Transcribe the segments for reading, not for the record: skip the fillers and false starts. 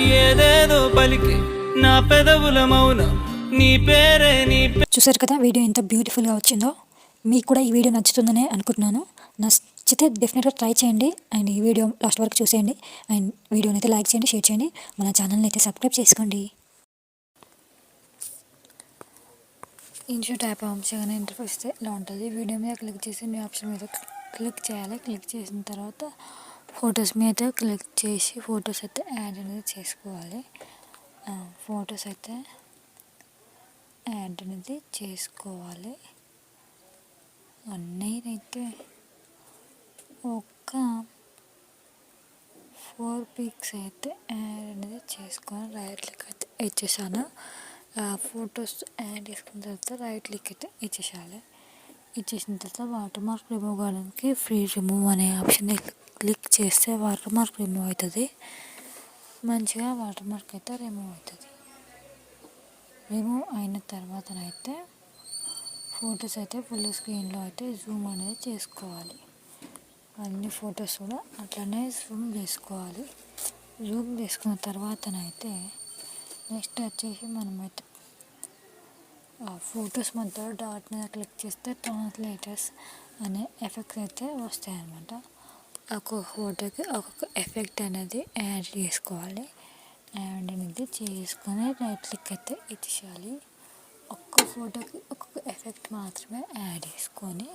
ఏదేదో పలికి నా పెదవుల మౌనం నీ పేరే చూసారు కదా వీడియో ఎంత బ్యూటిఫుల్గా వచ్చిందో. మీకు కూడా ఈ వీడియో నచ్చుతుందనే అనుకుంటున్నాను. నచ్చితే డెఫినెట్గా ట్రై చేయండి అండ్ ఈ వీడియో లాస్ట్ వరకు చూసేయండి అండ్ వీడియోని అయితే లైక్ చేయండి, షేర్ చేయండి, మన ఛానల్ని అయితే సబ్స్క్రైబ్ చేసుకోండి. ఇన్షూట్ యాప్ ఆన్ చేయగానే ఇంటర్ఫేస్ ఇలా ఉంటుంది. వీడియో మీద క్లిక్ చేసి న్యూ ఆప్షన్ మీద క్లిక్ చేయాలి. క్లిక్ చేసిన తర్వాత ఫొటోస్ మీద క్లిక్ చేసి ఫొటోస్ అయితే యాడ్ అనేది చేసుకోవాలి. ఫొటోస్ అయితే యాడ్ అనేది చేసుకోవాలి. నేనైతే ఒక 4 పిక్స్ అయితే యాడ్ అనేది చేసుకొని రైట్ క్లిక్ అయితే ఇచ్చేసాను. ఫొటోస్ యాడ్ చేసుకున్న తర్వాత రైట్ క్లిక్ అయితే ఇచ్చేసాలి. ఇచ్చేసిన తర్వాత వాటర్ మార్క్ రిమూవ్ కావడానికి ఫ్రీ రిమూవ్ అనే ఆప్షన్ క్లిక్ చేస్తే వాటర్ మార్క్ రిమూవ్ అవుతుంది. మంచిగా వాటర్ మార్క్ అయితే రిమూవ్ అవుతుంది. రిమూవ్ అయిన తర్వాతనైతే ఫొటోస్ అయితే ఫుల్ స్క్రీన్లో అయితే జూమ్ అనేది చేసుకోవాలి. అన్ని ఫొటోస్ కూడా అట్లనే జూమ్ చేసుకోవాలి. జూమ్ చేసుకున్న తర్వాతనైతే నెక్స్ట్ వచ్చేసి మనమైతే ఫొటోస్ మధ్య డాట్ మీద క్లిక్ చేస్తే ట్రాన్స్లేటర్స్ అనే ఎఫెక్ట్స్ అయితే వస్తాయన్నమాట. ఒక్కొక్క ఫోటోకి ఒక్కొక్క ఎఫెక్ట్ అనేది యాడ్ చేసుకోవాలి. యాడ్ అనేది చేసుకొని రైట్ క్లిక్ అయితే ఇచ్చేయాలి. ఒక్క ఫోటోకి ఒక్కొక్క ఎఫెక్ట్ మాత్రమే యాడ్ చేసుకొని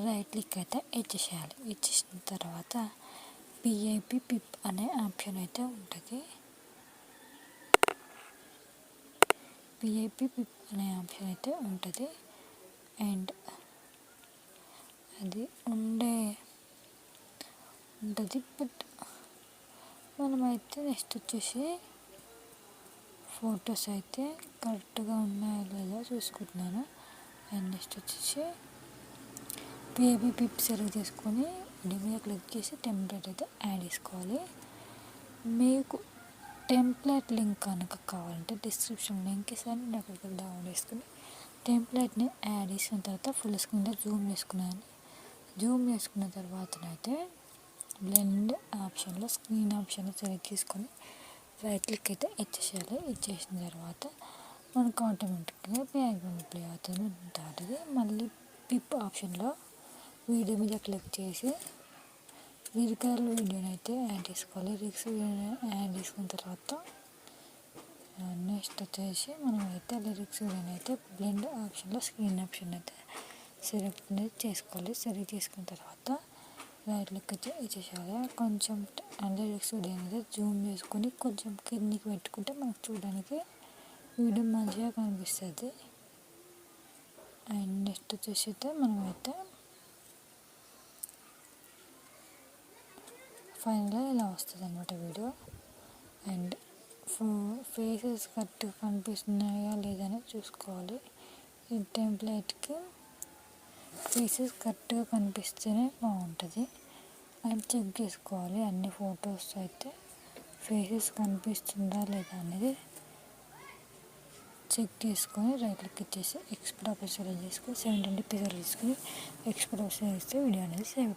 రైట్ క్లిక్ అయితే ఇచ్చేసేయాలి. ఇచ్చేసిన తర్వాత పిప్ అనే ఆప్షన్ అయితే ఉంటుంది. పిప్ అనే ఆప్షన్ అయితే ఉంటుంది అండ్ అది ఉంటుంది. బట్ మనమైతే నెక్స్ట్ వచ్చేసి ఫొటోస్ అయితే కరెక్ట్గా ఉన్నాయో లేదో చూసుకుంటున్నాను. అండ్ నెక్స్ట్ వచ్చేసి పిప్ సెలెక్ట్ చేసుకొని వీడియో మీద క్లిక్ చేసి టెంప్లెట్ అయితే యాడ్ చేసుకోవాలి. మీకు టెంప్లెట్ లింక్ కనుక కావాలంటే డిస్క్రిప్షన్ లింక్ ఇస్తాను. నేను అక్కడికి డౌన్లోడ్ చేసుకుని టెంప్లెట్ని యాడ్ చేసిన తర్వాత ఫుల్ స్క్రీన్లో జూమ్ చేసుకున్నాను. జూమ్ చేసుకున్న తర్వాతనైతే బ్లెండ్ ఆప్షన్లో స్క్రీన్ ఆప్షన్ సెలెక్ట్ చేసుకొని రైట్ క్లిక్ అయితే ఇచ్చేసేయాలి. ఇచ్చేసిన తర్వాత మనకు ఆటోమేటిక్గా బ్యాక్గ్రౌండ్ ప్లే అవుతుంది ఉంటుంది. మళ్ళీ పిప్ ఆప్షన్లో వీడియో మీద క్లిక్ చేసి లిరికల్ వీడియోని అయితే యాడ్ చేసుకోవాలి. లిరిక్స్ వీడియోని యాడ్ చేసుకున్న తర్వాత నెక్స్ట్ వచ్చేసి మనం అయితే లిరిక్స్ వీడియోని అయితే బ్లెండ్ ఆప్షన్లో స్క్రీన్ ఆప్షన్ అయితే సెలెక్ట్ అనేది చేసుకోవాలి. సెలెక్ట్ చేసుకున్న తర్వాత రైట్ క్లిక్ అయితే ఇచ్చేసేయాలి. కొంచెం లిరిక్స్ వీడియో అనేది జూమ్ చేసుకొని కొంచెం కిందికి పెట్టుకుంటే మనకు చూడడానికి వీడియో మంచిగా కనిపిస్తుంది. అండ్ నెక్స్ట్ వచ్చేసి అయితే మనమైతే ఫైనల్గా ఇలా వస్తుంది అన్నమాట వీడియో. అండ్ ఫేసెస్ కరెక్ట్గా కనిపిస్తున్నాయా లేదని చూసుకోవాలి. ఈ టెంప్లెట్కి ఫేసెస్ కరెక్ట్గా కనిపిస్తేనే బాగుంటుంది అండ్ చెక్ చేసుకోవాలి. అన్ని ఫొటోస్ అయితే ఫేసెస్ కనిపిస్తుందా లేదా అనేది చెక్ చేసుకొని రైట్ క్లిక్ ఇచ్చేసి ఎక్స్పోర్ట్ ఆప్షన్ సెలెక్ట్ చేసుకొని 720p సెలెక్ట్ చేసుకొని ఎక్స్పోర్ట్ ఆప్షన్ ఇస్తే వీడియో అనేది సేవ్